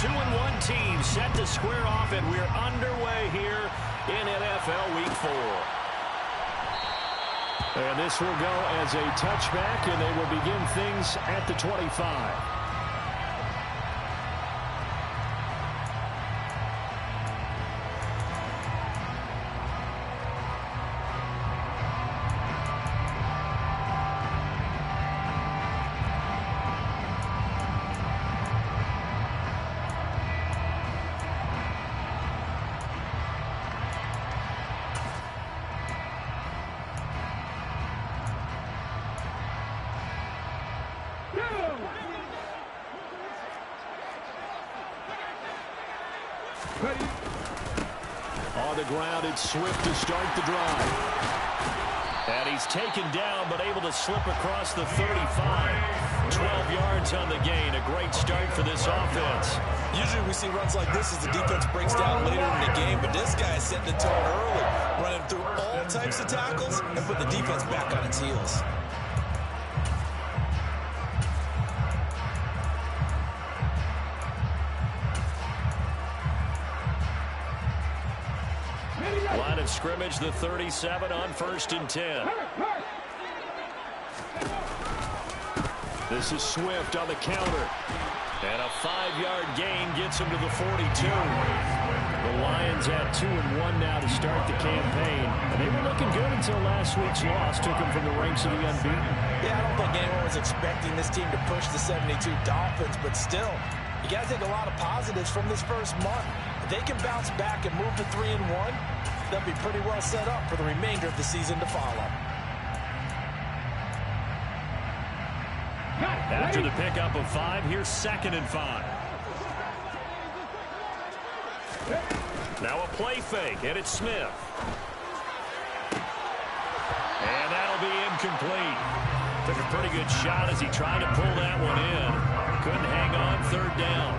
2-1 team set to square off, and we're underway here in NFL Week 4. And this will go as a touchback, and they will begin things at the 25. On the ground, it's Swift to start the drive. And he's taken down, but able to slip across the 35. 12 yards on the gain. A great start for this offense. Usually we see runs like this as the defense breaks down later in the game, but this guy is setting the tone early, running through all types of tackles and putting the defense back on its heels. Line of scrimmage, the 37 on 1st and 10. This is Swift on the counter. And a 5-yard gain gets him to the 42. The Lions at 2-1 now to start the campaign. And they were looking good until last week's loss took them from the ranks of the unbeaten. Yeah, I don't think anyone was expecting this team to push the 72 Dolphins, but still, you got to take a lot of positives from this first month. If they can bounce back and move to 3-1, they'll be pretty well set up for the remainder of the season to follow. After the pickup of 5, here's 2nd and 5. Now a play fake, and it's Smith. And that'll be incomplete. Took a pretty good shot as he tried to pull that one in. Couldn't hang on 3rd down.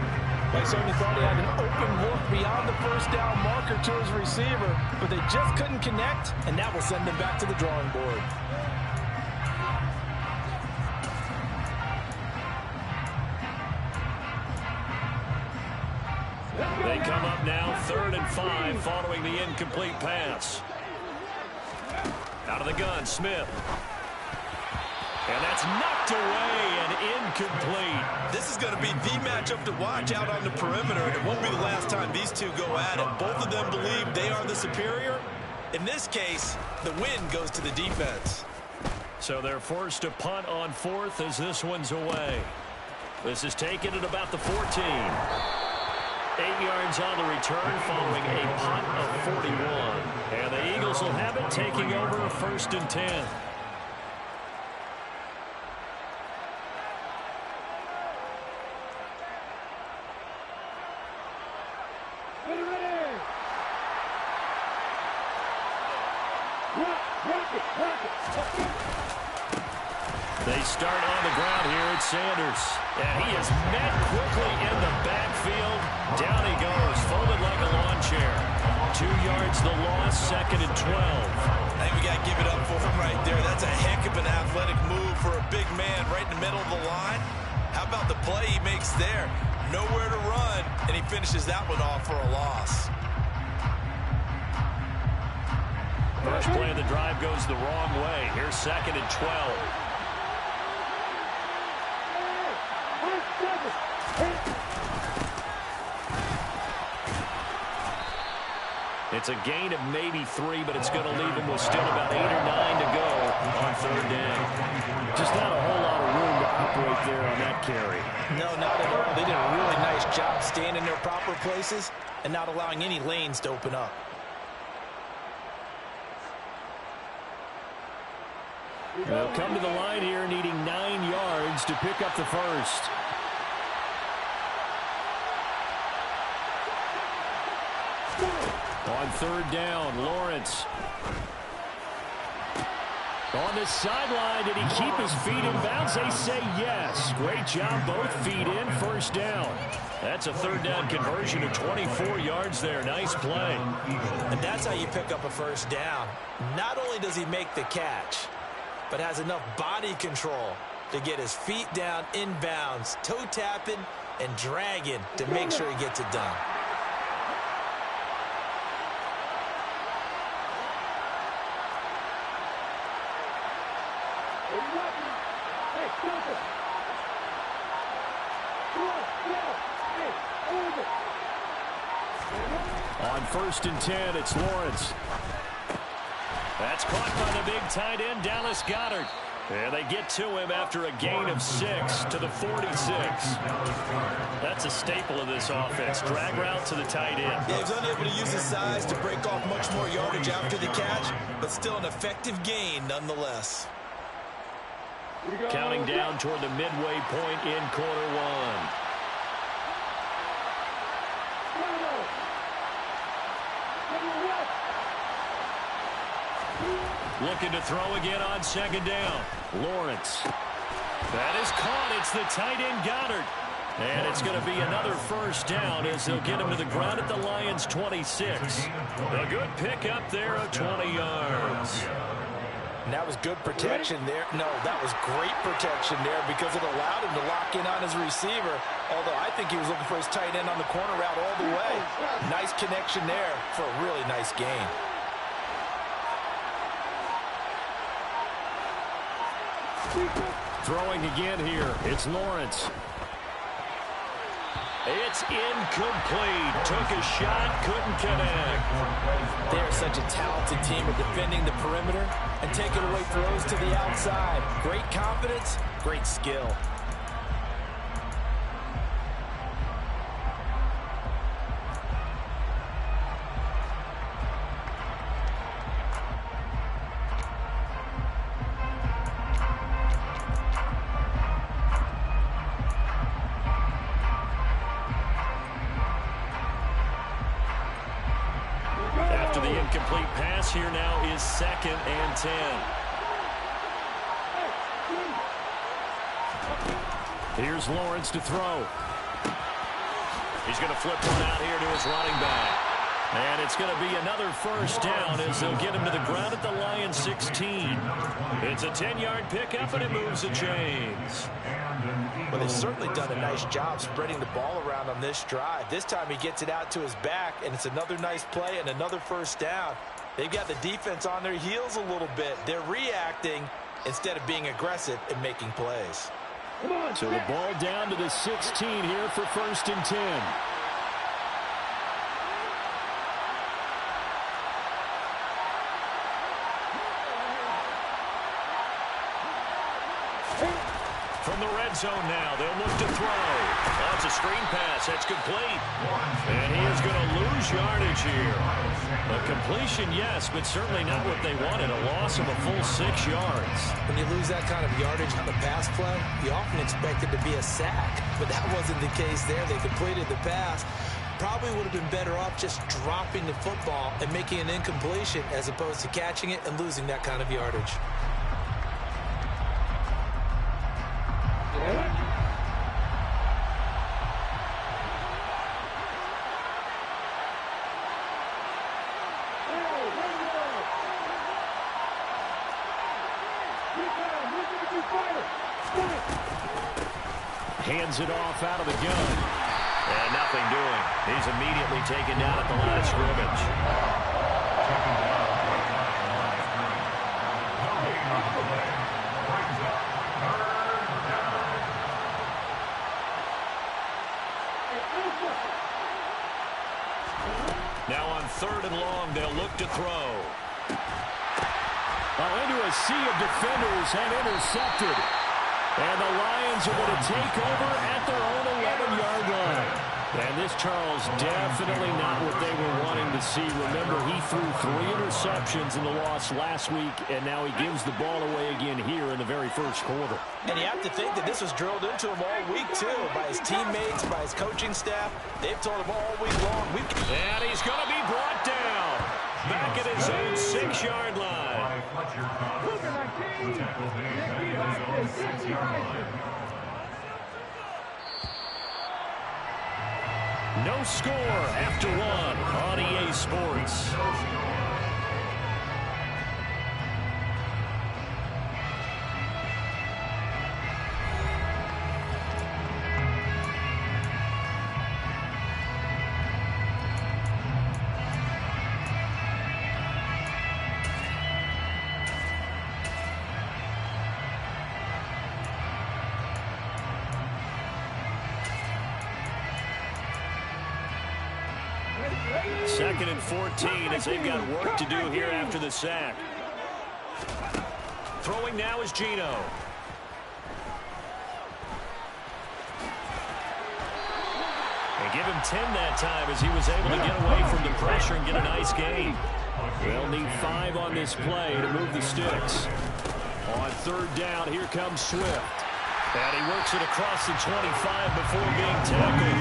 They certainly thought he had an open look beyond the first down marker to his receiver, but they just couldn't connect, and that will send them back to the drawing board. They come up now 3rd and 5 following the incomplete pass. Out of the gun, Smith. And that's knocked away and incomplete. This is going to be the matchup to watch out on the perimeter, and it won't be the last time these two go at it. Both of them believe they are the superior. In this case, the win goes to the defense. So they're forced to punt on 4th as this one's away. This is taken at about the 14. 8 yards on the return following a punt of 41. And the Eagles will have it, taking over 1st and 10. They start on the ground here at Sanders. And he is met quickly in the backfield. Down he goes, folded like a lawn chair. 2 yards the loss, 2nd and 12. I think we got to give it up for him right there. That's a heck of an athletic move for a big man right in the middle of the line. How about the play he makes there? Nowhere to run, and he finishes that one off for a loss. First play of the drive goes the wrong way. Here's 2nd and 12. It's a gain of maybe 3, but it's going to leave him with still about 8 or 9 to go on 3rd down. Just not a whole lot of room to operate there on that carry. No, not at all. They did a really nice job staying in their proper places and not allowing any lanes to open up. They'll come to the line here needing 9 yards to pick up the first. On 3rd down, Lawrence. On the sideline, did he keep his feet in bounds? They say yes. Great job, both feet in, 1st down. That's a 3rd down conversion of 24 yards there. Nice play. And that's how you pick up a 1st down. Not only does he make the catch, but has enough body control to get his feet down in bounds, toe tapping, and dragging to make sure he gets it done. On 1st and 10, it's Lawrence. That's caught by the big tight end, Dallas Goedert. And they get to him after a gain of 6 to the 46. That's a staple of this offense. Drag route to the tight end. Yeah, he's unable to use his size to break off much more yardage after the catch, but still an effective gain nonetheless. Counting down toward the midway point in quarter one. Looking to throw again on 2nd down. Lawrence. That is caught. It's the tight end Goedert. And it's going to be another 1st down as they'll get him to the ground at the Lions' 26. A good pickup there of 20 yards. And that was good protection there. No, that was great protection there because it allowed him to lock in on his receiver. Although I think he was looking for his tight end on the corner route all the way. Nice connection there for a really nice gain. Throwing again here. It's Lawrence. It's incomplete. Took a shot, couldn't connect. They're such a talented team at defending the perimeter and taking away throws to the outside. Great confidence, great skill. Incomplete pass here now is 2nd and 10. Here's Lawrence to throw. He's going to flip one out here to his running back. And it's going to be another 1st down as they'll get him to the ground at the Lions' 16. It's a 10-yard pickup, and it moves the chains. Well, they've certainly done a nice job spreading the ball around on this drive. This time he gets it out to his back, and it's another nice play and another 1st down. They've got the defense on their heels a little bit. They're reacting instead of being aggressive and making plays. So the ball down to the 16 here for 1st and 10. From the red zone now, they'll look to throw. That's a screen pass. That's complete. And he is going to lose yardage here. A completion, yes, but certainly not what they wanted. A loss of a full 6 yards. When you lose that kind of yardage on a pass play, you often expect it to be a sack. But that wasn't the case there. They completed the pass. Probably would have been better off just dropping the football and making an incompletion as opposed to catching it and losing that kind of yardage. Hands it off out of the gun. And nothing doing. He's immediately taken down at the line of scrimmage. Now on 3rd and long, they'll look to throw. Into a sea of defenders and intercepted. And the Lions are going to take over at their own 11-yard line. And this, Charles, definitely not what they were wanting to see. Remember, he threw 3 interceptions in the loss last week, and now he gives the ball away again here in the very first quarter. And you have to think that this was drilled into him all week, too, by his teammates, by his coaching staff. They've told him all week long. And he's going to be brought down back at his own 6-yard line. No score after 1 on EA Sports. 2nd and 14 as they've got work to do here after the sack. Throwing now is Geno. And give him 10 that time as he was able to get away from the pressure and get a nice gain. They'll need 5 on this play to move the sticks. On 3rd down, here comes Swift. And he works it across the 25 before being tackled.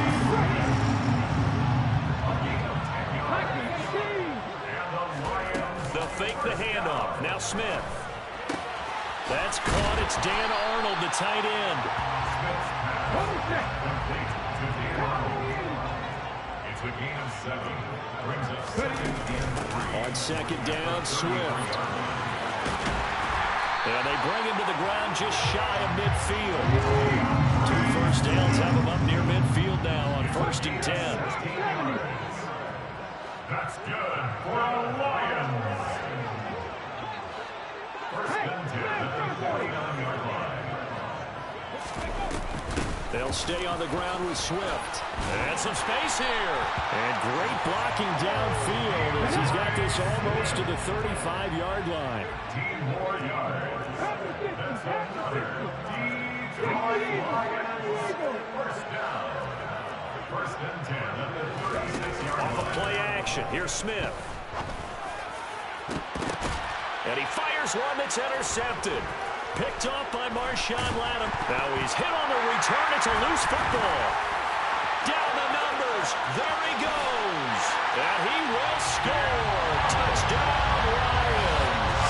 They'll fake the handoff. Now Smith. That's caught. It's Dan Arnold, the tight end. It's a gain of 7. Brings us On 2nd down, Swift. And they bring him to the ground just shy of midfield. 2 first downs have him up near midfield now on 1st and 10. That's good for the Lions. 1st and 10 at the 49-yard line. They'll stay on the ground with Swift. And some space here. And great blocking downfield as he's got this almost to the 35-yard line. 15 more yards. That's another Detroit Lions 1st down. 1st and 10 at the 36-yard line. Off of play action. Here's Smith. And he fires one that's intercepted. Picked off by Marshawn Latimore. Now he's hit on the return. It's a loose football. Down the numbers. There he goes. And he will score. Touchdown, Lions.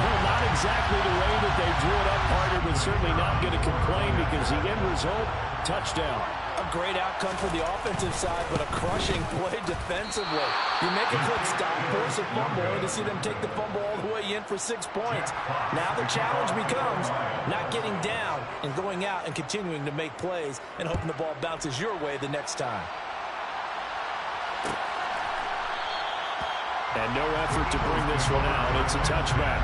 Well, not exactly the way that they drew it up, partner, but certainly not going to complain because the end result, touchdown. A great outcome for the offensive side, but a crushing play defensively. You make a quick stop, force a fumble, and to see them take the fumble all the way in for 6 points. Now the challenge becomes not getting down and going out and continuing to make plays and hoping the ball bounces your way the next time. And no effort to bring this one out. It's a touchback.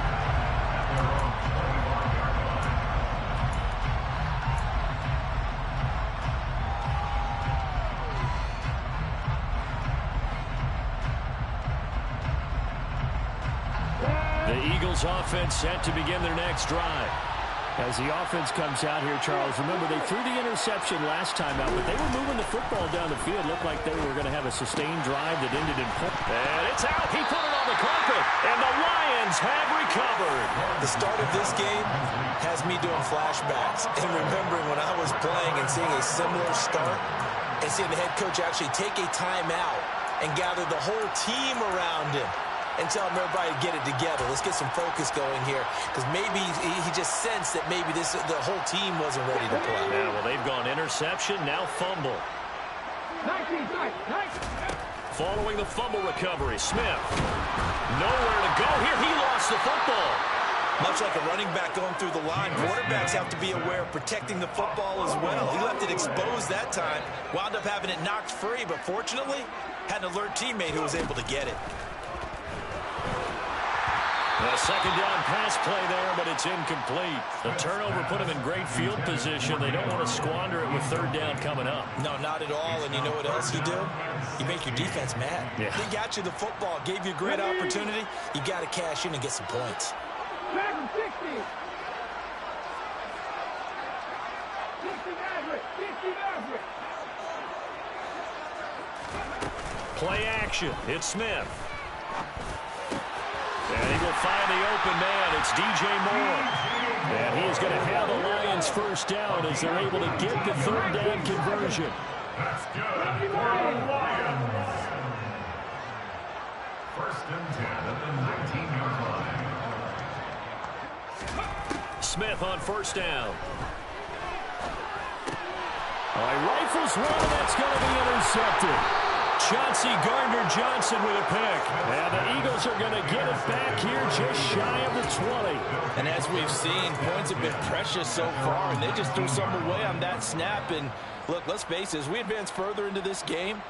Offense set to begin their next drive. As the offense comes out here, Charles, remember they threw the interception last time out, but they were moving the football down the field. Looked like they were going to have a sustained drive that ended in point. And it's out. He put it on the carpet, and the Lions have recovered. The start of this game has me doing flashbacks and remembering when I was playing and seeing a similar start and seeing the head coach actually take a timeout and gather the whole team around him and tell him everybody to get it together. Let's get some focus going here because maybe he just sensed that maybe the whole team wasn't ready to play. Yeah, well, they've gone interception, now fumble. Following the fumble recovery, Smith. Nowhere to go here. He lost the football. Much like a running back going through the line, quarterbacks have to be aware of protecting the football as well. He left it exposed that time, wound up having it knocked free, but fortunately, had an alert teammate who was able to get it. A 2nd down pass play there, but it's incomplete. The turnover put them in great field position. They don't want to squander it with 3rd down coming up. No, not at all. And you know what else you do? You make your defense mad. Yeah. They got you the football, gave you a great opportunity. You got to cash in and get some points. Play action. It's Smith. And he will find the open man. It's DJ Moore. And he is going to have the Lions 1st down as they're able to get the 3rd down conversion. That's good for the Lions. 1st and 10 at the 19-yard line. Smith on 1st down. He rifles one, that's going to be intercepted. Chauncey Gardner-Johnson with a pick. And the Eagles are going to get it back here just shy of the 20. And as we've seen, points have been precious so far, and they just threw some away on that snap. And look, let's face it, as we advance further into this game,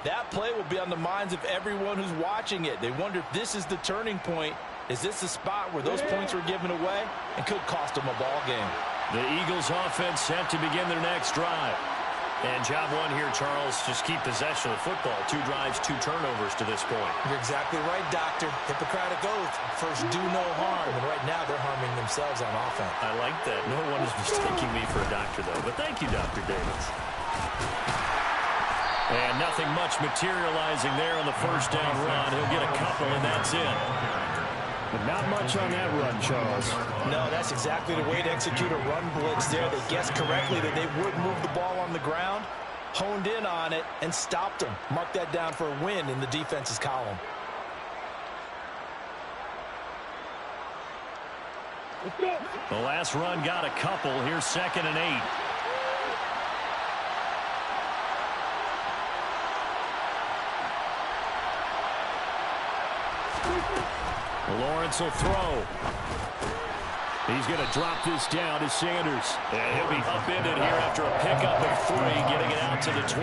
that play will be on the minds of everyone who's watching it. They wonder if this is the turning point. Is this the spot where those points were given away and could cost them a ball game? The Eagles offense set to begin their next drive. And job one here, Charles, just keep possession of the football. 2 drives, 2 turnovers to this point. You're exactly right, Doctor. Hippocratic oath. First, do no harm. And right now, they're harming themselves on offense. I like that. No one is mistaking me for a doctor, though. But thank you, Dr. Davis. And nothing much materializing there on the first down run. He'll get a couple, and that's it. But not much on that run, Charles. No, that's exactly the way to execute a run blitz there. They guessed correctly that they would move the ball on the ground, honed in on it, and stopped them. Mark that down for a win in the defense's column. The last run got a couple. Here's 2nd and 8. Lawrence will throw. He's going to drop this down to Sanders. And he'll be upended here after a pickup of 3, getting it out to the 25.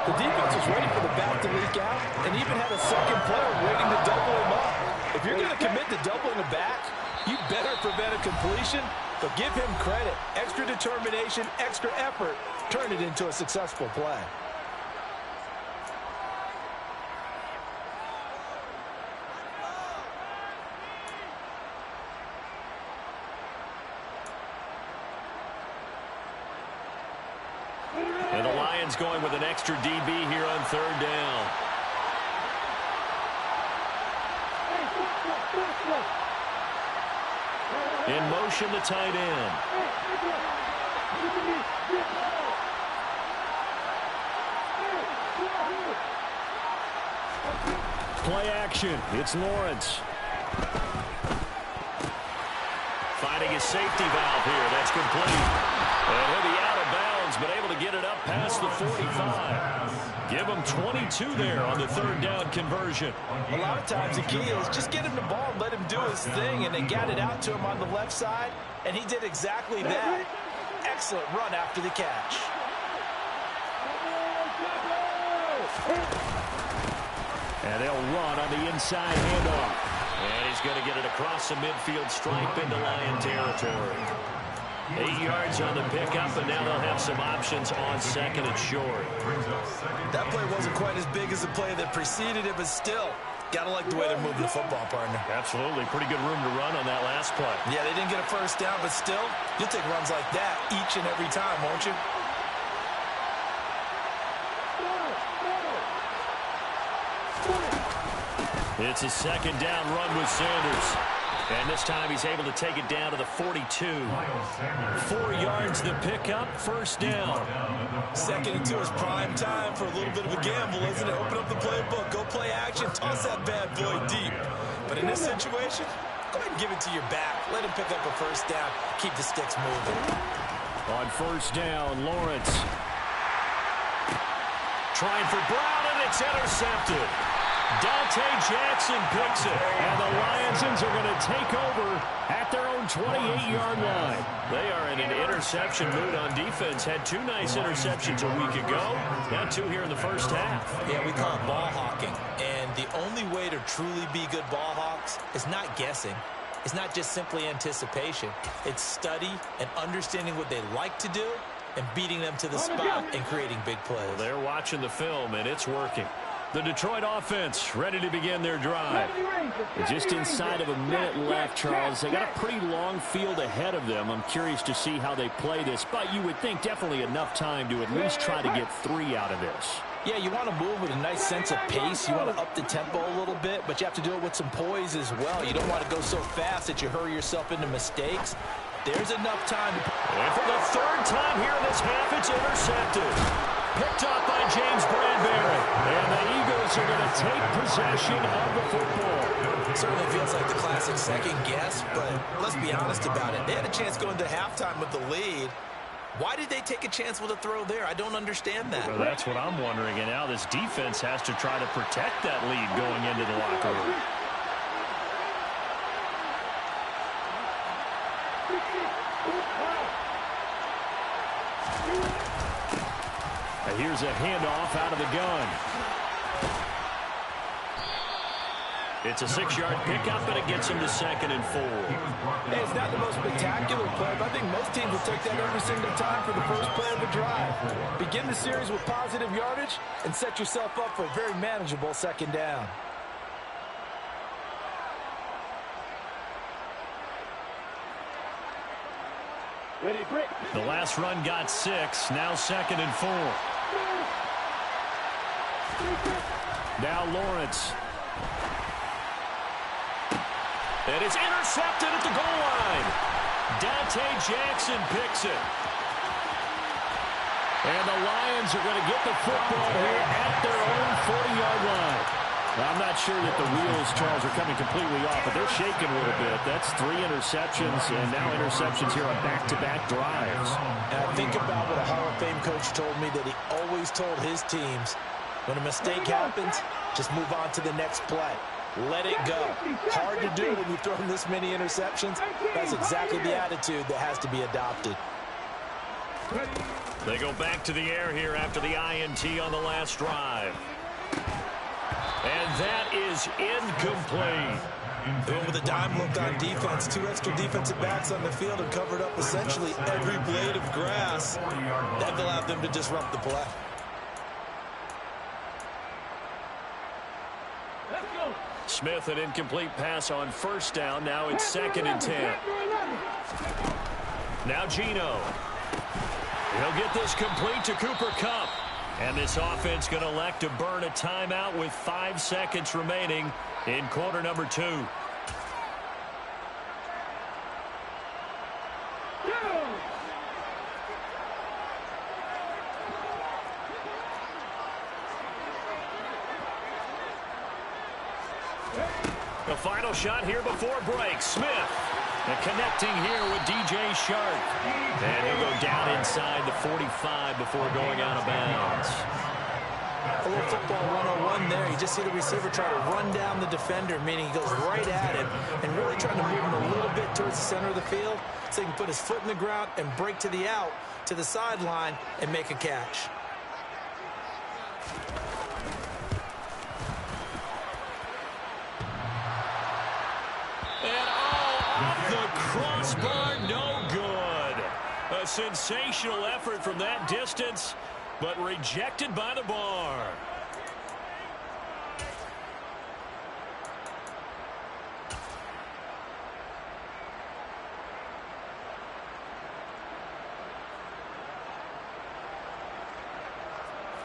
The defense was ready for the back to leak out and even had a second player waiting to double him up. If you're going to commit to doubling a back, you better prevent a completion, but give him credit. Extra determination, extra effort, turn it into a successful play. And the Lions going with an extra DB here on 3rd down. In motion, the tight end. Play action. It's Lawrence. Finding his safety valve here. That's complete. And he'll be out of bounds, but able to get it up past the 45. Give him 22 there on the 3rd down conversion. A lot of times the key is just get him the ball and let him do his thing, and they got it out to him on the left side, and he did exactly that. Excellent run after the catch. And they'll run on the inside handoff. And he's going to get it across the midfield stripe into Lion territory. 8 yards on the pickup, and now they'll have some options on 2nd and short. That play wasn't quite as big as the play that preceded it, but still, gotta like the way they're moving the football, partner. Absolutely. Pretty good room to run on that last play. Yeah, they didn't get a first down, but still, you'll take runs like that each and every time, won't you? It's a 2nd down run with Sanders. And this time he's able to take it down to the 42. 4 yards the pickup, 1st down. 2nd and 2 is prime time for a little bit of a gamble, isn't it? Open up the playbook, go play action, toss that bad boy deep. But in this situation, go ahead and give it to your back. Let him pick up a 1st down, keep the sticks moving. On 1st down, Lawrence. Trying for Brown, and it's intercepted. Dante Jackson picks it, and the Lions are going to take over at their own 28-yard line. They are in an interception mood on defense. Had 2 nice interceptions a week ago. Now 2 here in the first half. Yeah, we call it ball hawking. And the only way to truly be good ball hawks is not guessing. It's not just simply anticipation. It's study and understanding what they like to do and beating them to the spot and creating big plays. Well, they're watching the film, and it's working. The Detroit offense ready to begin their drive. Just inside of a minute left, Charles. They got a pretty long field ahead of them. I'm curious to see how they play this, but you would think definitely enough time to at least try to get 3 out of this. Yeah, you want to move with a nice sense of pace. You want to up the tempo a little bit, but you have to do it with some poise as well. You don't want to go so fast that you hurry yourself into mistakes. There's enough time. And for the 3rd time here in this half, it's intercepted. Picked up by James Bradbury. And the Eagles are going to take possession of the football. It certainly feels like the classic second guess, but let's be honest about it. They had a chance going to halftime with the lead. Why did they take a chance with a throw there? I don't understand that. Well, that's what I'm wondering. And now this defense has to try to protect that lead going into the locker room. And here's a handoff out of the gun. It's a 6-yard pickup, and it gets him to 2nd and 4. Hey, it's not the most spectacular play, but I think most teams will take that every single time for the first play of the drive. Begin the series with positive yardage and set yourself up for a very manageable second down. The last run got 6. Now 2nd and 4. Now Lawrence. And it's intercepted at the goal line. Dante Jackson picks it. And the Lions are going to get the football here at their own 40-yard line. I'm not sure that the wheels, Charles, are coming completely off, but they're shaking a little bit. That's 3 interceptions, and now interceptions here on back-to-back drives. And I think about what a Hall of Fame coach told me, that he always told his teams, when a mistake happens, just move on to the next play. Let it go. Hard to do when you've thrown this many interceptions. That's exactly the attitude that has to be adopted. They go back to the air here after the INT on the last drive. And that is incomplete. They went with a dime look on defense. 2 extra defensive backs on the field and covered up essentially every blade of grass. That allowed them to disrupt the play. Smith, an incomplete pass on first down. Now it's 2nd and 10. Now Geno. He'll get this complete to Cooper Kupp. And this offense going to elect to burn a timeout with 5 seconds remaining in quarter number 2. The final shot here before break. Smith. And connecting here with DJ Shark. And he'll go down inside the 45 before going out of bounds. A little football 101 there. You just see the receiver try to run down the defender, meaning he goes right at him and really trying to move him a little bit towards the center of the field so he can put his foot in the ground and break to the out, to the sideline, and make a catch. The crossbar, no good. A sensational effort from that distance, but rejected by the bar.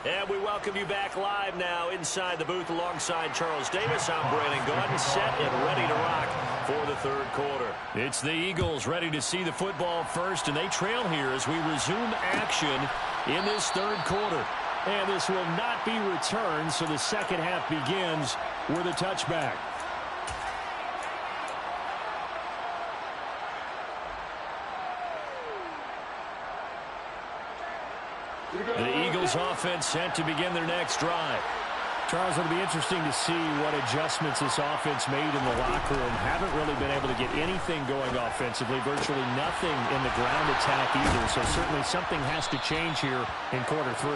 And we welcome you back live now inside the booth alongside Charles Davis. I'm Brandon Gaudin, set and ready to rock for the third quarter. It's the Eagles ready to see the football first, and they trail here as we resume action in this third quarter. And this will not be returned, so the second half begins with a touchback. The Eagles offense set to begin their next drive. Charles, it'll be interesting to see what adjustments this offense made in the locker room. Haven't really been able to get anything going offensively, virtually nothing in the ground attack either. So certainly something has to change here in quarter 3.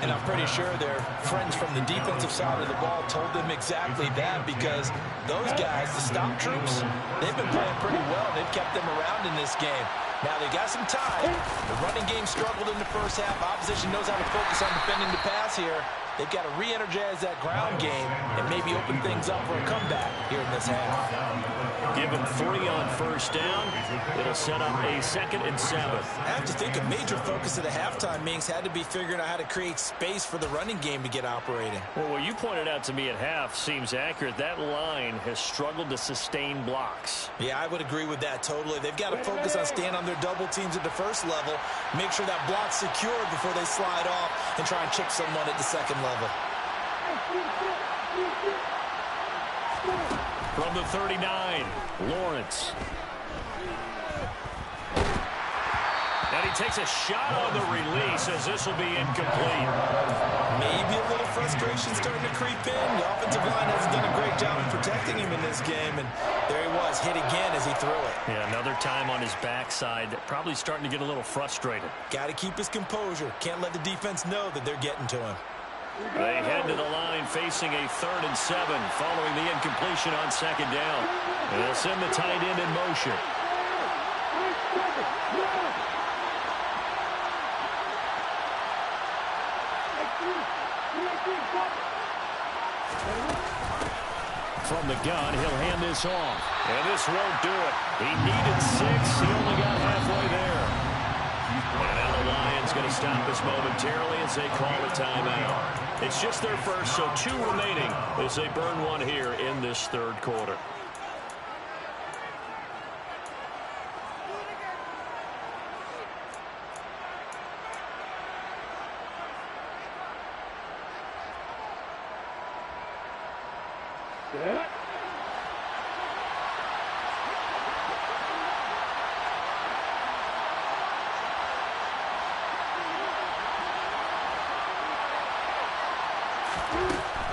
And I'm pretty sure their friends from the defensive side of the ball told them exactly that, because those guys, the stop troops, they've been playing pretty well. They've kept them around in this game. Now they got some time. The running game struggled in the first half. Opposition knows how to focus on defending the pass here. They've got to re-energize that ground game and maybe open things up for a comeback here in this half. Give them 3 on first down. It'll set up a 2nd and 7. I have to think a major focus of the halftime meetings had to be figuring out how to create space for the running game to get operating. Well, what you pointed out to me at half seems accurate. That line has struggled to sustain blocks. Yeah, I would agree with that totally. They've got to focus on staying on their double teams at the first level, make sure that block's secured before they slide off and try and chip someone at the second level. From the 39, Lawrence. And he takes a shot on the release as this will be incomplete. Maybe a little frustration starting to creep in. The offensive line hasn't done a great job of protecting him in this game, and there he was, hit again as he threw it. Yeah, another time on his backside, probably starting to get a little frustrated. Got to keep his composure. Can't let the defense know that they're getting to him. They head to the line facing a 3rd and 7 following the incompletion on 2nd down. And they'll send the tight end in motion. From the gun, he'll hand this off. And this won't do it. He needed 6. He only got halfway there. And now the Lions going to stop this momentarily as they call a timeout. It's just their first, so 2 remaining as they burn one here in this third quarter.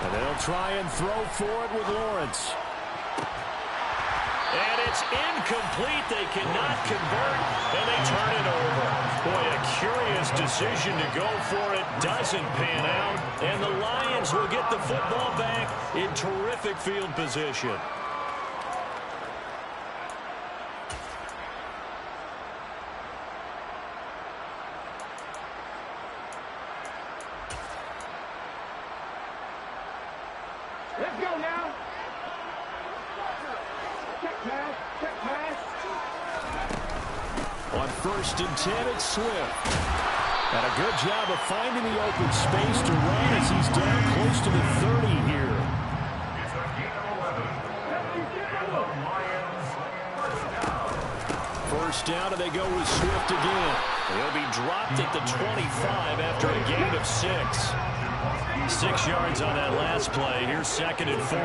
And they'll try and throw for it with Lawrence. And it's incomplete. They cannot convert, and they turn it over. Boy, a curious decision to go for it. Doesn't pan out, and the Lions will get the football back in terrific field position. Let's go now. Check pass. Check pass. On 1st and 10, it's Swift. And a good job of finding the open space to run as he's down close to the 30 here. It's a gain of 11. And the Lions first down. First down, and they go with Swift again. He'll be dropped at the 25 after a gain of 6. 6 yards on that last play. Here's 2nd and 4.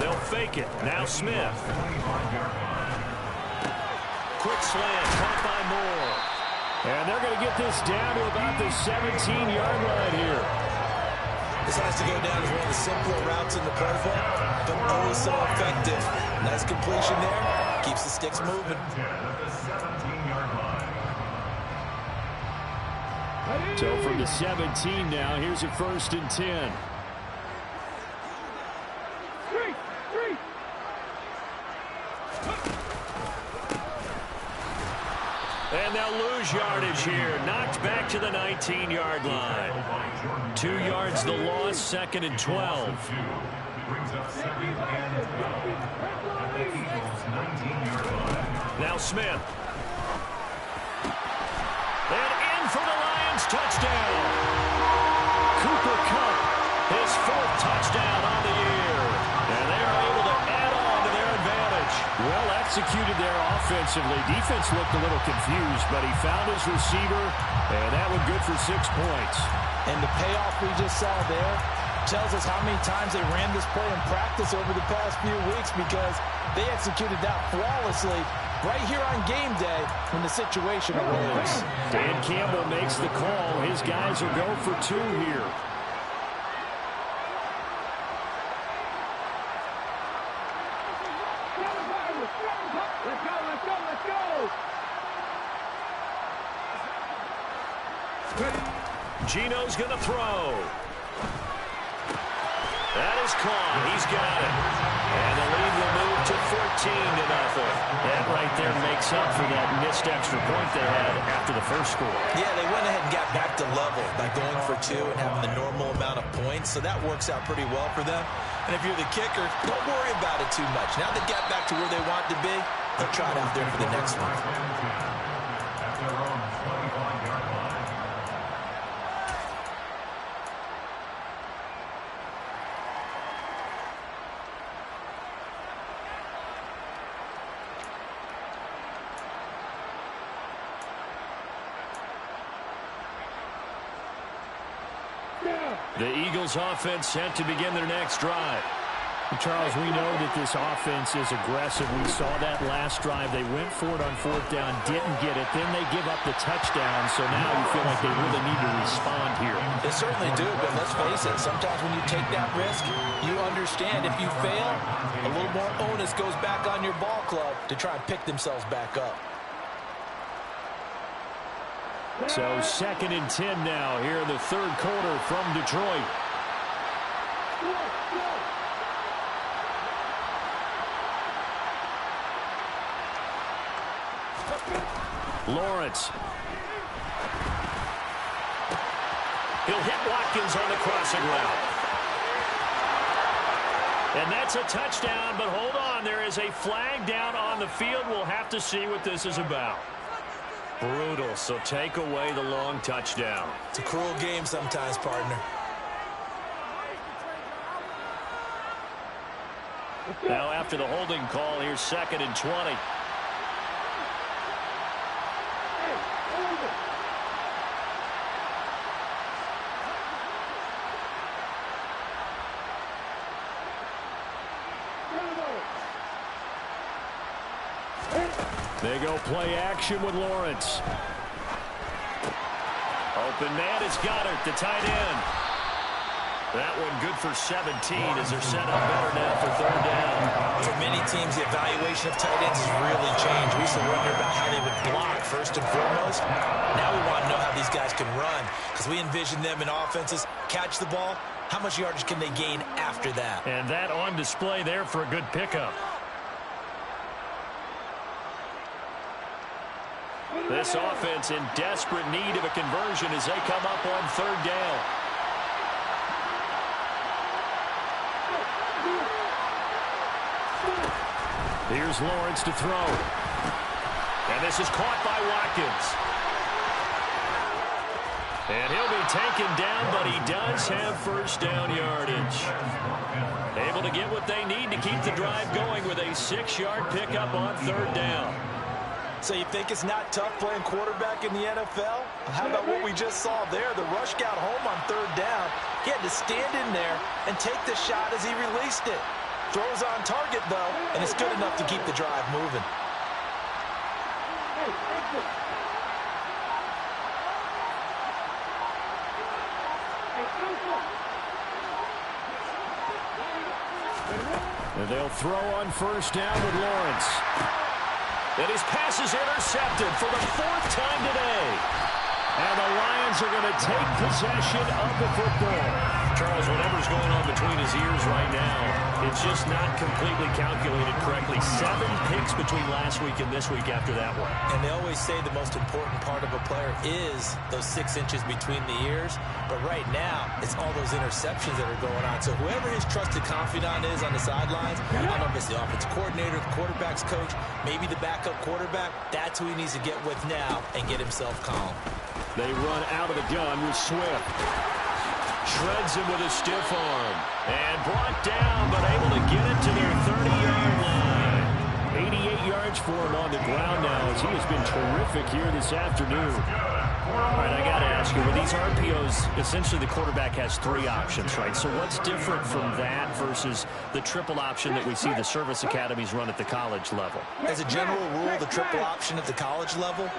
They'll fake it. Now Smith. Quick slant, caught by Moore. And they're going to get this down to about the 17-yard line here. This has to go down as one of the simpler routes in the playbook, but always so effective. Nice completion there. Keeps the sticks moving. So from the 17 now, here's a 1st and 10. And they'll lose yardage here. Knocked back to the 19-yard line. 2 yards the loss, 2nd and 12. Now Smith. And in for the Lions, touchdown. Cooper Kupp, his 4th touchdown on the year. And they are able to add on to their advantage. Well executed there offensively. Defense looked a little confused, but he found his receiver, and that one good for 6 points. And the payoff we just saw there tells us how many times they ran this play in practice over the past few weeks, because they executed that flawlessly right here on game day when the situation arose. Dan Campbell makes the call. His guys will go for 2 here. Gino's going to throw. That is caught. He's got it. And the lead will move to 14-0. That right there makes up for that missed extra point they had after the first score. Yeah, they went ahead and got back to level by going for 2 and having the normal amount of points, so that works out pretty well for them. And if you're the kicker, don't worry about it too much. Now they got back to where they want to be, they'll try it out there for the next one. The Eagles offense set to begin their next drive. Charles, we know that this offense is aggressive. We saw that last drive. They went for it on 4th down, didn't get it. Then they give up the touchdown, so now you feel like they really need to respond here. They certainly do, but let's face it, sometimes when you take that risk, you understand if you fail, a little more onus goes back on your ball club to try and pick themselves back up. So 2nd and 10 now here in the third quarter from Detroit. Lawrence. He'll hit Watkins on the crossing route. And that's a touchdown, but hold on. There is a flag down on the field. We'll have to see what this is about. Brutal, so take away the long touchdown. It's a cruel game sometimes, partner. Now after the holding call, here's 2nd and 20. They go play action with Lawrence. Open man is Goddard, the tight end. That one good for 17 as they're set up better now for 3rd down. For many teams, the evaluation of tight ends has really changed. We used to wonder about how they would block first and foremost. Now we want to know how these guys can run because we envision them in offenses, catch the ball. How much yardage can they gain after that? And that on display there for a good pickup. This offense in desperate need of a conversion as they come up on 3rd down. Here's Lawrence to throw. And this is caught by Watkins. And he'll be taken down, but he does have 1st down yardage. Able to get what they need to keep the drive going with a 6-yard pickup on 3rd down. So you think it's not tough playing quarterback in the NFL? How about what we just saw there? The rush got home on 3rd down. He had to stand in there and take the shot as he released it. Throws on target, though, and it's good enough to keep the drive moving. And they'll throw on 1st down with Lawrence. And his pass is intercepted for the 4th time today. And the Lions are going to take possession of the football. Charles, whatever's going on between his ears right now, it's just not completely calculated correctly. 7 picks between last week and this week after that one. And they always say the most important part of a player is those 6 inches between the ears. But right now, it's all those interceptions that are going on. So whoever his trusted confidant is on the sidelines, I don't know if it's the offensive coordinator, the quarterback's coach, maybe the backup quarterback, that's who he needs to get with now and get himself calm. They run out of the gun with Swift. Shreds him with a stiff arm. And brought down, but able to get it to their 30-yard line. 88 yards for him on the ground now as he has been terrific here this afternoon. All right, I got to ask you, with these RPOs, essentially the quarterback has 3 options, right? So what's different from that versus the triple option that we see the service academies run at the college level? As a general rule, the triple option at the college level,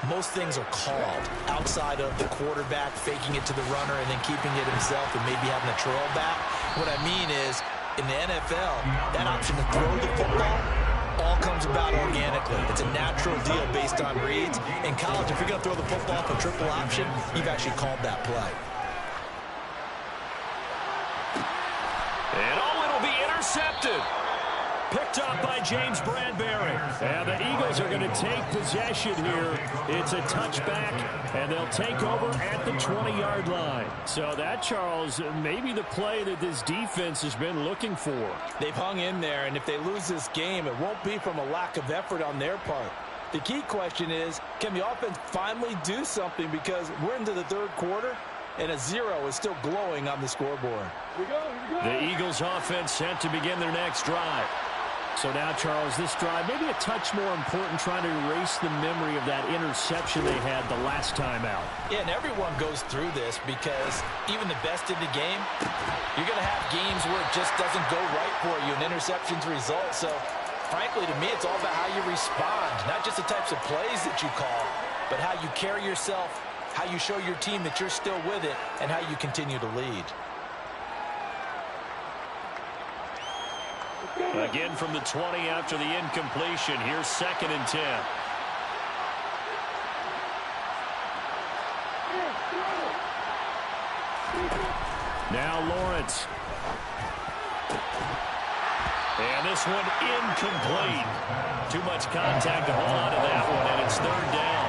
most things are called outside of the quarterback faking it to the runner and then keeping it himself and maybe having a trail back. What I mean is, in the NFL, that option to throw the football all comes about organically. It's a natural deal based on reads. In college, if you're going to throw the football for triple option, you've actually called that play. And it'll be intercepted. Picked up by James Bradbury. And the Eagles are going to take possession here. It's a touchback, and they'll take over at the 20-yard line. So that, Charles, maybe the play that this defense has been looking for. They've hung in there, and if they lose this game, it won't be from a lack of effort on their part. The key question is, can the offense finally do something? Because we're into the 3rd quarter, and a 0 is still glowing on the scoreboard. Here we go. The Eagles offense set to begin their next drive. So now, Charles, this drive, maybe a touch more important, trying to erase the memory of that interception they had the last time out. Yeah, and everyone goes through this because even the best in the game, you're going to have games where it just doesn't go right for you, and interceptions result. So, frankly, to me, it's all about how you respond, not just the types of plays that you call, but how you carry yourself, how you show your team that you're still with it, and how you continue to lead. Again from the 20 after the incompletion. Here's 2nd and 10. Now Lawrence. And this one incomplete. Too much contact to hold on to that one, and it's 3rd down.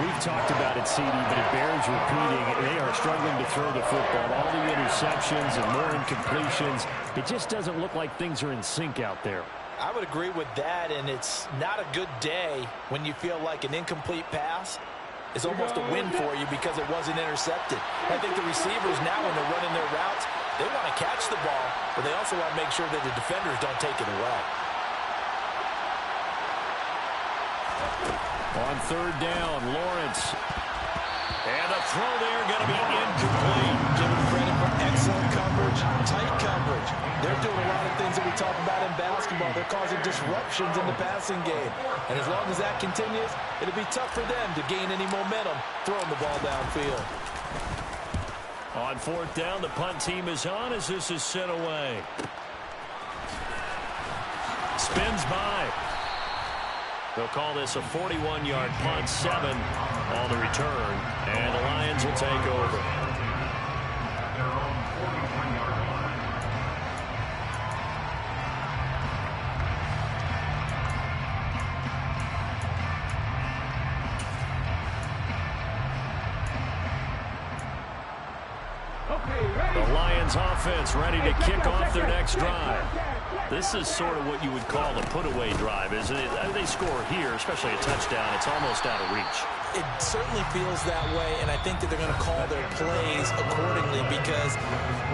We've talked about it, CD, but it bears repeating. They are struggling to throw the football. All the interceptions and more incompletions. It just doesn't look like things are in sync out there. I would agree with that, and it's not a good day when you feel like an incomplete pass is almost a win for you because it wasn't intercepted. I think the receivers now, when they're running their routes, they want to catch the ball, but they also want to make sure that the defenders don't take it away. On third down, Lawrence. And the throw there going to be incomplete. Give them credit for excellent coverage, tight coverage. They're doing a lot of things that we talk about in basketball. They're causing disruptions in the passing game. And as long as that continues, it'll be tough for them to gain any momentum throwing the ball downfield. On fourth down, the punt team is on as this is sent away. Spins by. They'll call this a 41-yard punt, 7 on the return, and the Lions will take over. At their own 41-yard line. The Lions offense ready to kick off their next drive. This is sort of what you would call a put-away drive, isn't it? They score here, especially a touchdown. It's almost out of reach. It certainly feels that way, and I think that they're going to call their plays accordingly because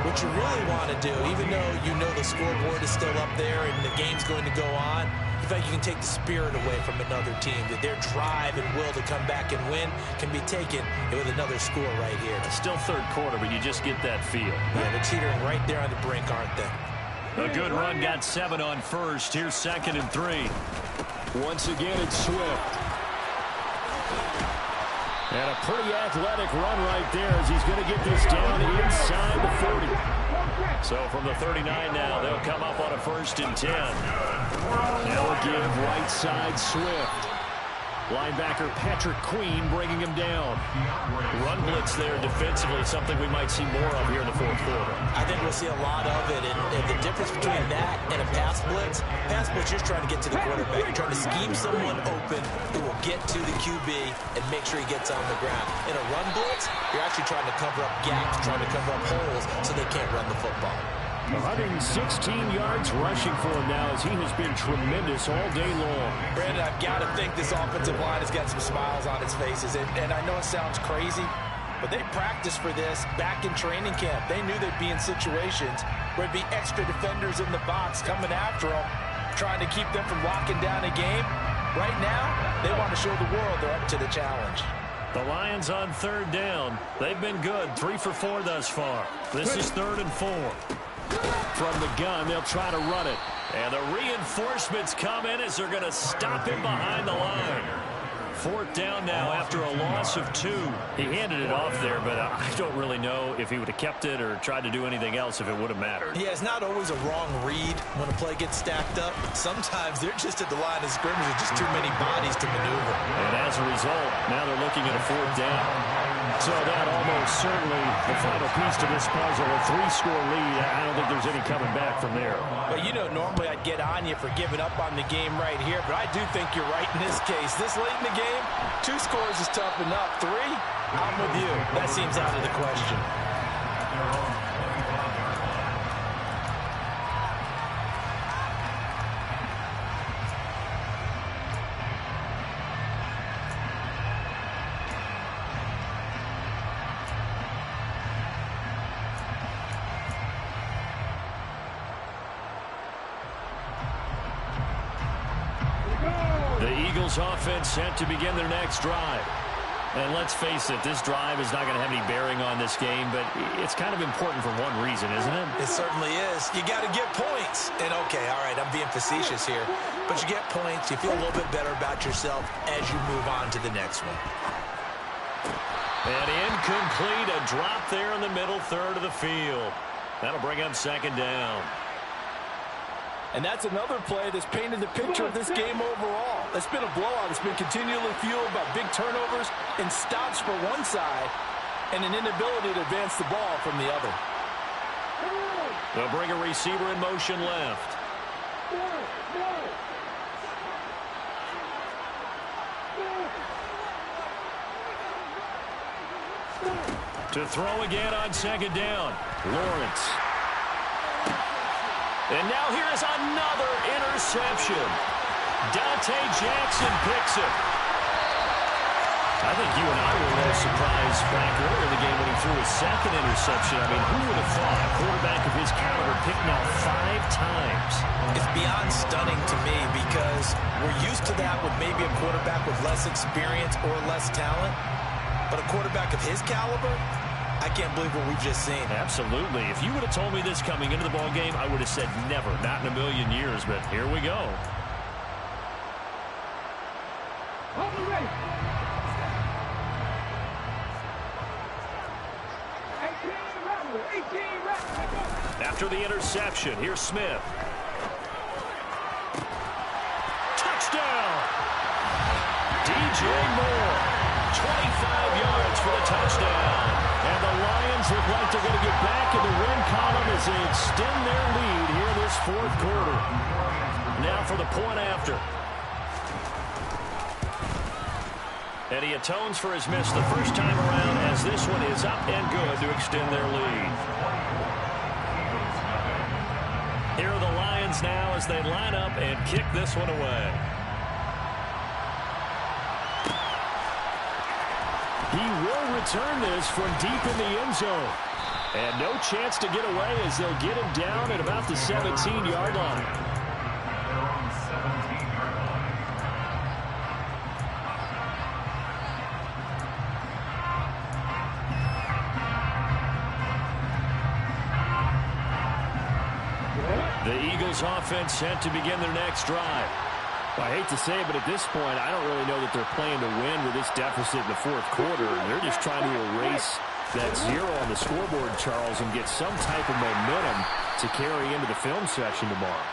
what you really want to do, even though you know the scoreboard is still up there and the game's going to go on, in fact, you can take the spirit away from another team, that their drive and will to come back and win can be taken with another score right here. It's still third quarter, but you just get that feel. Yeah, they're teetering right there on the brink, aren't they? A good run, got 7 on first. Here's 2nd and 3. Once again, it's Swift. And a pretty athletic run right there as he's going to get this down inside the 40. So from the 39 now, they'll come up on a 1st and 10. Now a give right side Swift. Linebacker Patrick Queen bringing him down. Run blitz there defensively, something we might see more of here in the fourth quarter. I think we'll see a lot of it, and the difference between that and a pass blitz, you're just trying to get to the quarterback. You're trying to scheme someone open who will get to the QB and make sure he gets on the ground. In a run blitz, you're actually trying to cover up gaps, trying to cover up holes so they can't run the football. 116 yards rushing for him now as he has been tremendous all day long. Brandon, I've got to think this offensive line has got some smiles on its faces. And I know it sounds crazy, but they practiced for this back in training camp. They knew they'd be in situations where there'd be extra defenders in the box coming after them, trying to keep them from locking down a game. Right now, they want to show the world they're up to the challenge. The Lions on third down. They've been good, 3 for 4 thus far. This is 3rd and 4. From the gun, they'll try to run it. And the reinforcements come in as they're going to stop him behind the line. 4th down now after a loss of 2. He handed it off there, but I don't really know if he would have kept it or tried to do anything else if it would have mattered. Yeah, it's not always a wrong read when a play gets stacked up. Sometimes they're just at the line of scrimmage with just too many bodies to maneuver. And as a result, now they're looking at a 4th down. So that almost certainly the final piece to this puzzle, a 3-score lead. I don't think there's any coming back from there. But you know, normally I'd get on you for giving up on the game right here, but I do think you're right in this case. This late in the game, 2 scores is tough enough. 3, I'm with you. That seems out of the question. Offense set to begin their next drive. And let's face it, this drive is not going to have any bearing on this game, but it's kind of important for one reason, isn't it? It certainly is. You got to get points. And okay, all right, I'm being facetious here, but you get points, you feel a little bit better about yourself as you move on to the next one. And incomplete, a drop there in the middle third of the field. That'll bring up 2nd down. And that's another play that's painted the picture of this game overall. It's been a blowout. It's been continually fueled by big turnovers and stops for one side and an inability to advance the ball from the other. They'll bring a receiver in motion left. To throw again on second down. Lawrence. And now here's another interception. Dante Jackson picks it. I think you and I were a little surprised back earlier in the game when he threw his second interception. I mean, who would have thought a quarterback of his caliber picked now 5 times? It's beyond stunning to me because we're used to that with maybe a quarterback with less experience or less talent. But a quarterback of his caliber, I can't believe what we've just seen. Absolutely. If you would have told me this coming into the ball game, I would have said never, not in a million years. But here we go. After the interception, here's Smith. Touchdown! DJ Moore, 25 yards for the touchdown. And the Lions look like they're going to get back in the win column as they extend their lead here this fourth quarter. Now for the point after. And he atones for his miss the first time around as this one is up and good to extend their lead. Here are the Lions now as they line up and kick this one away. He will return this from deep in the end zone. And no chance to get away as they'll get him down at about the 17-yard line. The Eagles offense set to begin their next drive. Well, I hate to say it, but at this point, I don't really know that they're playing to win with this deficit in the fourth quarter. They're just trying to erase that 0 on the scoreboard, Charles, and get some type of momentum to carry into the film section tomorrow.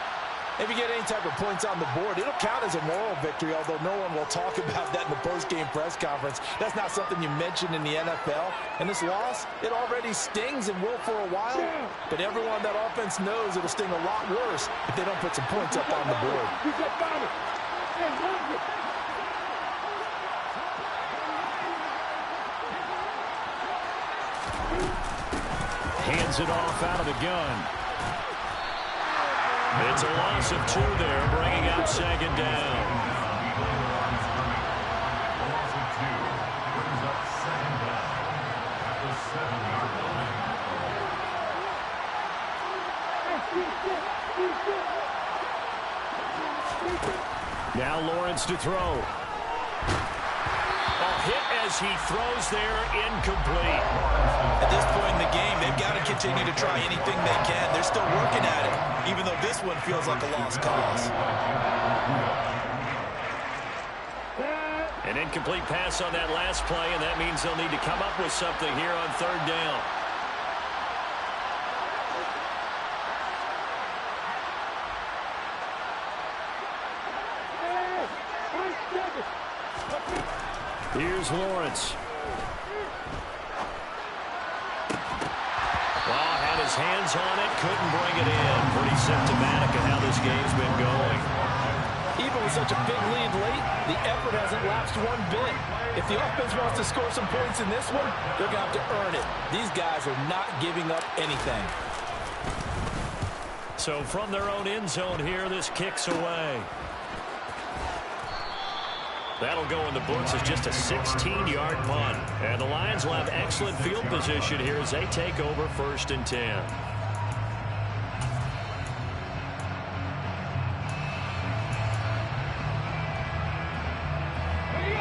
If you get any type of points on the board, it'll count as a moral victory, although no one will talk about that in the post-game press conference. That's not something you mention in the NFL. And this loss, it already stings and will for a while. But everyone on that offense knows it'll sting a lot worse if they don't put some points up on the board. Hands it off out of the gun. It's a loss of 2 there, bringing up second down. Loss of 2 brings up second down at the 7-yard line. Now Lawrence to throw. Hit as he throws there, incomplete. At this point in the game, they've got to continue to try anything they can. They're still working at it, even though this one feels like a lost cause. An incomplete pass on that last play, and that means they'll need to come up with something here on third down. Here's Lawrence. Well, had his hands on it, couldn't bring it in. Pretty symptomatic of how this game's been going. Even with such a big lead late, the effort hasn't lapsed one bit. If the offense wants to score some points in this one, they're going to have to earn it. These guys are not giving up anything. So from their own end zone here, this kicks away. That'll go in the books as just a 16-yard punt. And the Lions will have excellent field position here as they take over 1st and 10. Hurry.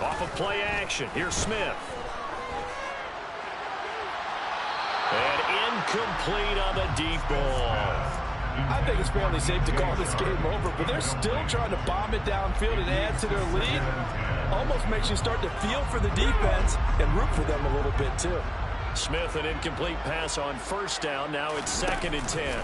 Off of play action, here's Smith. And incomplete on the deep ball. I think it's fairly safe to call this game over, but they're still trying to bomb it downfield and add to their lead. Almost makes you start to feel for the defense and root for them a little bit, too. Smith, an incomplete pass on 1st down. Now it's 2nd and 10.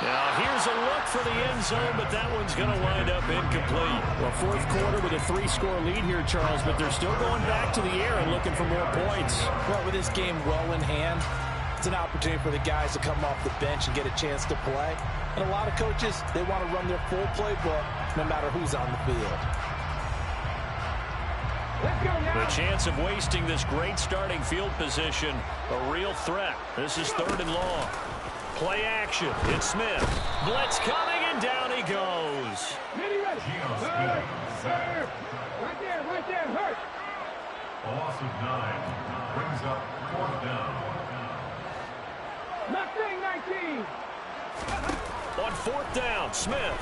Now here's a look for the end zone, but that one's going to wind up incomplete. Well, fourth quarter with a 3-score lead here, Charles, but they're still going back to the air and looking for more points. Well, with this game well in hand, It's an opportunity for the guys to come off the bench and get a chance to play. And a lot of coaches, they want to run their full playbook no matter who's on the field. Let's go now. The chance of wasting this great starting field position, a real threat. This is 3rd and long. Play action. It's Smith. Blitz coming, and down he goes. Mini ready. Serve. Right there, hurt. A loss of 9 brings up 4th down. Mustang 19. On 4th down, Smith.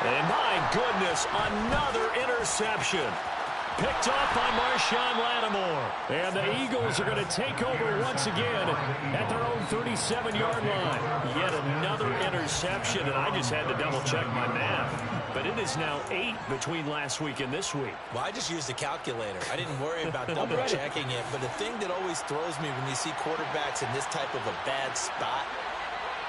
And my goodness, another interception. Picked off by Marshawn Lattimore. And the Eagles are going to take over once again at their own 37-yard line. Yet another interception, and I just had to double-check my math. But it is now 8 between last week and this week. Well, I just used a calculator. I didn't worry about double-checking it. But the thing that always throws me when you see quarterbacks in this type of a bad spot,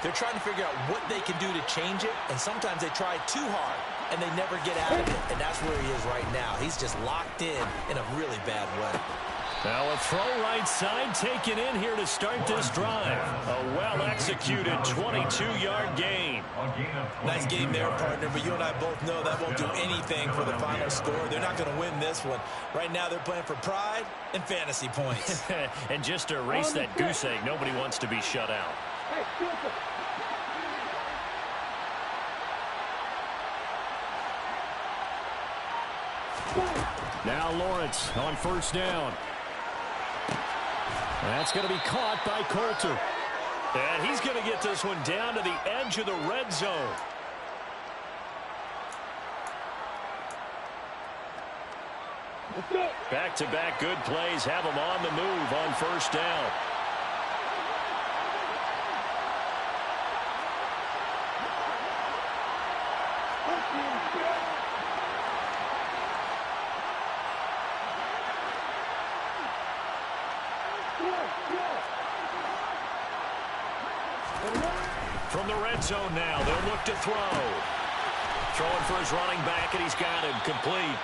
they're trying to figure out what they can do to change it, and sometimes they try too hard, and they never get out of it. And that's where he is right now. He's just locked in a really bad way. Now a throw right side taken in here to start this drive. A well-executed 22-yard gain. Nice game there, partner, but you and I both know that won't do anything for the final score. They're not going to win this one. Right now they're playing for pride and fantasy points. And just to erase that goose egg, nobody wants to be shut out. Hey, super. Now Lawrence on 1st down. That's going to be caught by Coulter. And he's going to get this one down to the edge of the red zone. Back-to-back good plays have him on the move on 1st down. From the red zone now, they'll look to throw. Throwing for his running back, and he's got him complete.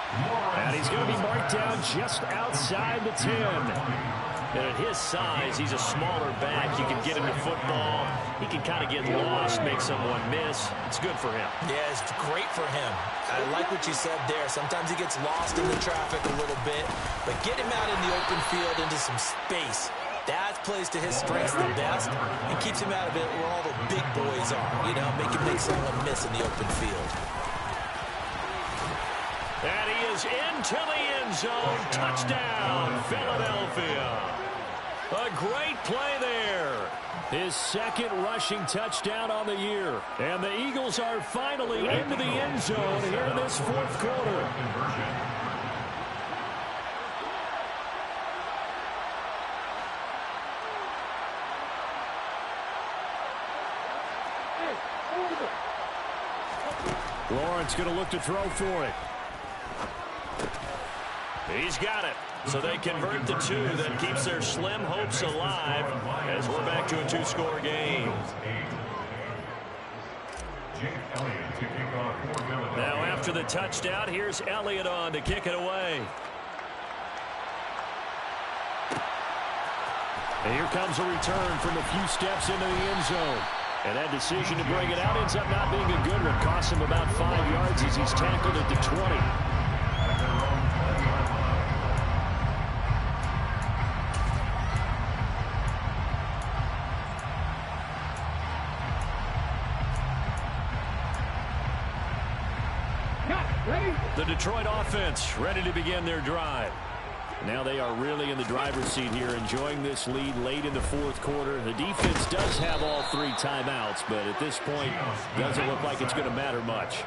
And he's going to be marked down just outside the 10. And at his size, he's a smaller back. You can get him to football. He can kind of get lost, make someone miss. It's good for him. Yeah, it's great for him. I like what you said there. Sometimes he gets lost in the traffic a little bit, but get him out in the open field into some space. That plays to his strengths the best and keeps him out of it where all the big boys are. You know, make someone miss in the open field. And he is into the end zone. Touchdown, Philadelphia. A great play there. His 2nd rushing touchdown on the year. And the Eagles are finally into the end zone here in this 4th quarter. Lawrence going to look to throw for it. He's got it. So they convert the 2. That keeps their slim hopes alive as we're back to a 2-score game. Now after the touchdown, here's Elliott on to kick it away. And here comes a return from a few steps into the end zone. And that decision to bring it out ends up not being a good one. Costs him about 5 yards as he's tackled at the 20. The Detroit offense ready to begin their drive. Now they are really in the driver's seat here, enjoying this lead late in the 4th quarter. The defense does have all 3 timeouts, but at this point, doesn't look like it's going to matter much.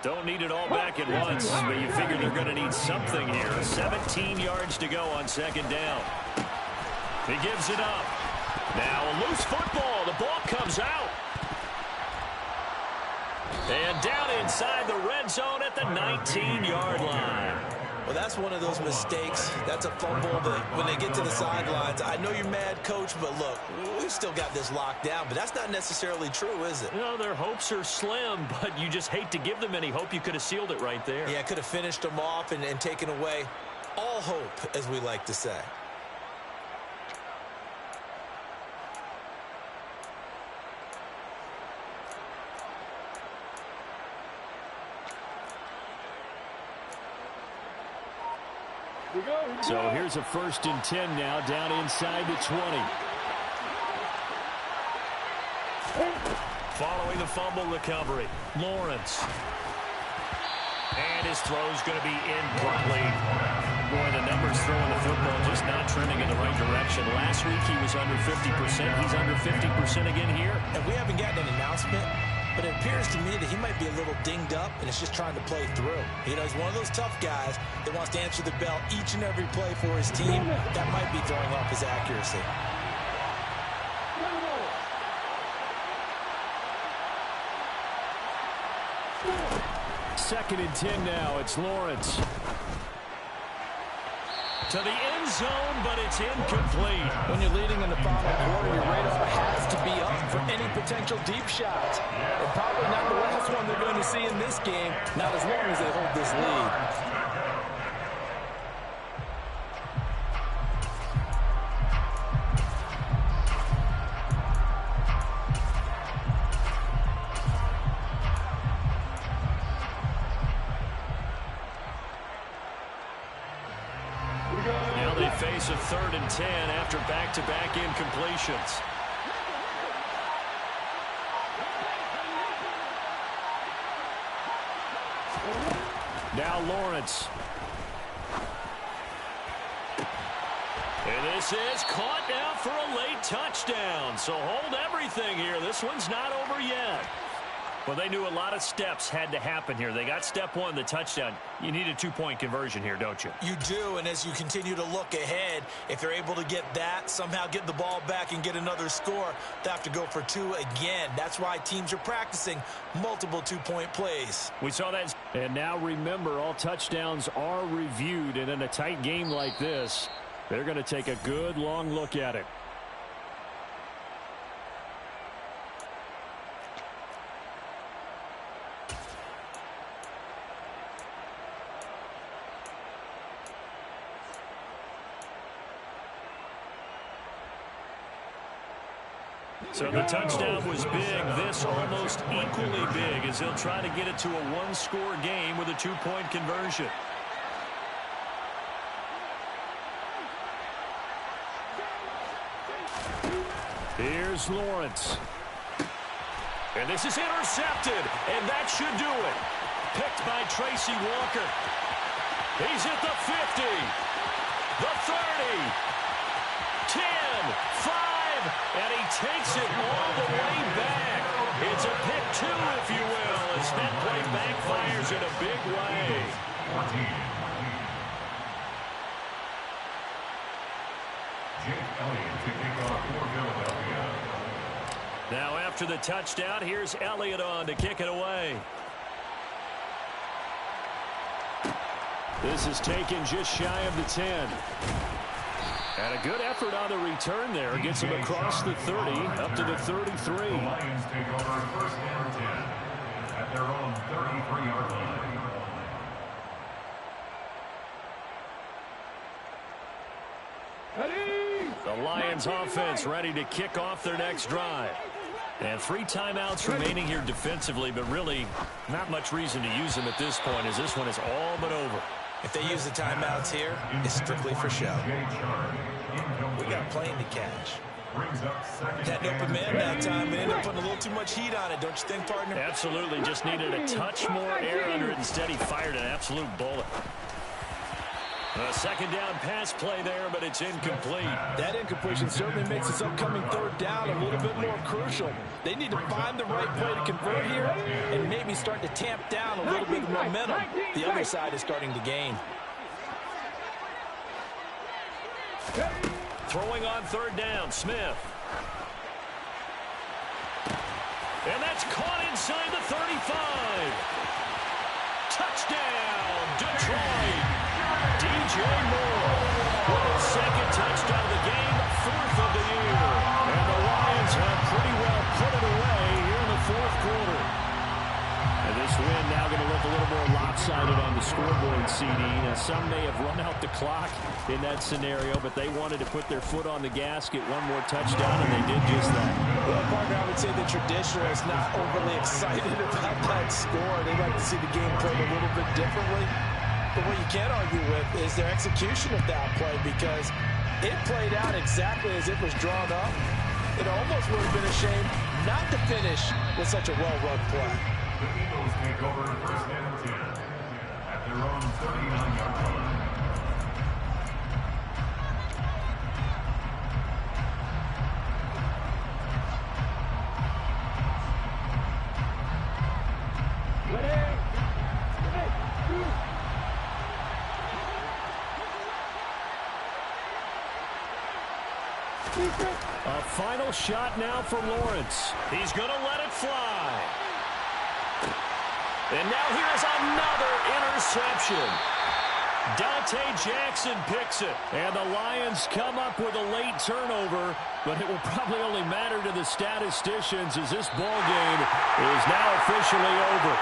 Don't need it all back at once, but you figure they're going to need something here. 17 yards to go on 2nd down. He gives it up. Now a loose football. The ball comes out. And down inside the red zone at the 19-yard line. Well, that's one of those mistakes. That's a fumble that when they get to the sidelines, I know you're mad, Coach, but look, we've still got this locked down. But that's not necessarily true, is it? No, their hopes are slim, but you just hate to give them any hope. You could have sealed it right there. Yeah, could have finished them off and taken away all hope, as we like to say. So here's a 1st and 10 now, down inside the 20. Following the fumble recovery, Lawrence. And his throw's going to be incomplete. Boy, the numbers throwing the football just not trending in the right direction. Last week he was under 50%. He's under 50% again here. And we haven't gotten an announcement, but it appears to me that he might be a little dinged up and is just trying to play through. You know, he's one of those tough guys that wants to answer the bell each and every play for his team. That might be throwing off his accuracy. 2nd and 10 now. It's Lawrence. To the end zone, but it's incomplete. When you're leading in the final quarter, your radar has to be up for any potential deep shots. And probably not the last one they're going to see in this game, not as long as they hold this lead. Face of 3rd and 10 after back-to-back incompletions. Now Lawrence. And this is caught now for a late touchdown. So hold everything here. This one's not over yet. Well, they knew a lot of steps had to happen here. They got step 1, the touchdown. You need a 2-point conversion here, don't you? You do, and as you continue to look ahead, if they're able to get that, somehow get the ball back and get another score, they have to go for 2 again. That's why teams are practicing multiple 2-point plays. We saw that. And now remember, all touchdowns are reviewed, and in a tight game like this, they're going to take a good long look at it. So the touchdown was big. This almost equally big as they'll try to get it to a 1-score game with a 2-point conversion. Here's Lawrence. And this is intercepted, and that should do it. Picked by Tracy Walker. He's at the 50, the 30, 10, 5. And he takes it all the way back. It's a pick 2, if you will, as that play backfires in a big way. 14. Jake Elliott to kick off for Philadelphia. Now after the touchdown, here's Elliott on to kick it away. This is taken just shy of the 10. And a good effort on the return there. Gets him across the 30, up to the 33. The Lions take over 1st and 10 at their own 33-yard line. The Lions offense ready to kick off their next drive. And 3 timeouts remaining here defensively, but really not much reason to use them at this point, as this one is all but over. If they use the timeouts here, it's strictly for show. We got a plane to catch. Had an open man that time, but ended up putting a little too much heat on it, don't you think, partner? Absolutely. Just needed a touch more air under it. Instead, he fired an absolute bullet. A 2nd down pass play there, but it's incomplete. That incompletion certainly makes this upcoming 3rd down a little bit more crucial. They need to find the right play to convert here and maybe start to tamp down a little bit of momentum. The other side is starting to gain. Throwing on 3rd down, Smith. And that's caught inside the 35. Touchdown, Detroit. DJ Moore with his 2nd touchdown of the game, 4th of the year. And the Lions have pretty well put it away here in the 4th quarter. And this win now going to look a little more lopsided on the scoreboard, CD. Now, some may have run out the clock in that scenario, but they wanted to put their foot on the gas, get one more touchdown, and they did just that. Well, partner, I would say the traditional is not overly excited about that score. They'd like to see the game played a little bit differently. But what you can't argue with is their execution of that play, because it played out exactly as it was drawn up. It almost would have been a shame not to finish with such a well-run play. The Eagles take over first and 10 at their own 39-yard line. A final shot now for Lawrence. He's going to let it fly. And now here's another interception. Dante Jackson picks it. And the Lions come up with a late turnover, but it will probably only matter to the statisticians as this ball game is now officially over.